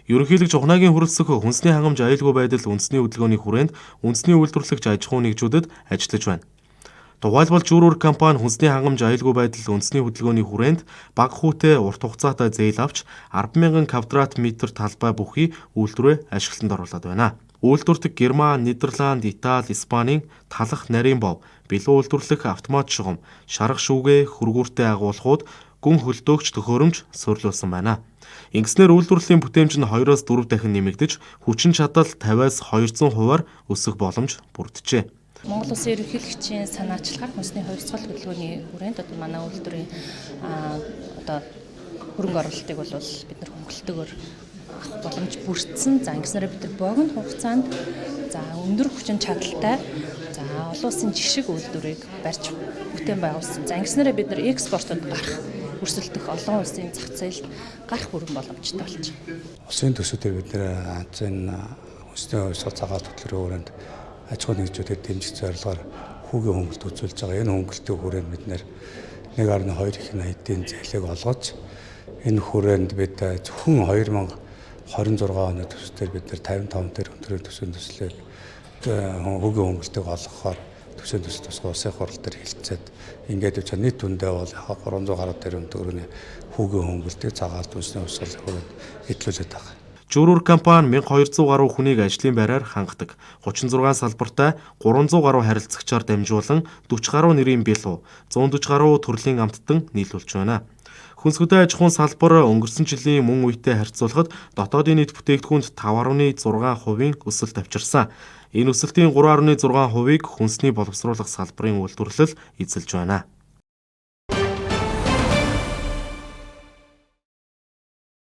Ерөнхийлөгч ухнаагийн хүрэлцэх хүнсний хангамж аюулгүй байдал үндэсний хөдөлгөөний хүрээнд үндэсний үйлдвэрлэгч аж ахуй нэгжүүдэд ажиллаж байна. Тухайлбал Жүүрүүр компани хүнсний хангамж аюулгүй байдал үндэсний хөдөлгөөний хүрээнд бага хүүтэй урт хугацаатай зээл авч 10,000 квадрат метр талбай бүхий үйлдвэрээ ашиглалтанд оруулад байна. Үйлдвэртэг Герман, Нидерланд, Итали, Испанийн талах нарийн бов, бэлэн үйлдвэрлэх автомат шугам, шарах шүүгээ, хөргүүртэй агуулгууд, гүн хөлдөөгч төхөөрөмж суурилуулсан байна. Ингэснээр үйлдвэрлэлийн бүтээмж нь 2-4 дахин нэмэгдэж, хүчин чадал 50-аас 200%-аар өсөх боломж бүрджээ. Монгол Улсын ерөнхийлөгчийн санаачлагаар хүнсний хувьсгал хөдөлгөөний хүрээнд манай үйлдвэрийн хөрөнгө оруулалтыг бол бид нар хөнгөлөлтөөр авах боломж бүрдсэн. За ингэснээр бид нар богино хугацаанд өндөр хүчин чадалтай олон улсын жишг үйлдвэрийг барьж бүтээн байгуулсан. За ингэснээр бид нар экспортод гарах, өрсөлдөх олон улсын зах зээлд гарах бүрэн боломжтой болж байна. Улсын төсвүүдээр бид нар хүнсний хувьсгал цагаат хөтөлбөрийн хүрээнд аж ахуй нэгжүүдэд дэмжих зорилгоор хүүгийн хөнгөлөлт үзүүлж байгаа. Энэ хөнгөлөлтийн хүрээнд бид 1.2 их найдын зээлийг олгож энэ хүрээнд бид зөвхөн 2026 оны төсвөөр бид 55 дээр өндрийн төсвийн төслийг хүүгийн хөнгөлөлтийг олгохоор төсвийн төсөл тусгай улсын хурал дээр хэлэлцээд ингээд явж нийт үндэ бол 300 гаруй дээр төгрөгийн хүүгийн хөнгөлөлтийг цагаат үндэсний хувьсгалын хүрээнд эдлүүлээд байгаа. Жүүрүүр компани 1200 гаруй хүнийг ажлын байраар хангадаг. 36 салбартай 300 гаруй харилцагчаар дамжуулан 40 гаруй нэрийн бэлүү, 140 гаруй төрлийн амттан нийлүүлж байна. Хүнс хөдөө аж ахуйн салбар өнгөрсөн жилийн мөн үетэй харьцуулахад дотоодын нийт бүтээгдэхүүнд 5.6% өсөлт авчирсан. Энэ өсөлтийн 3.6%-ийг хүнсний боловсруулах салбарын үйлдвэрлэл эзэлж байна.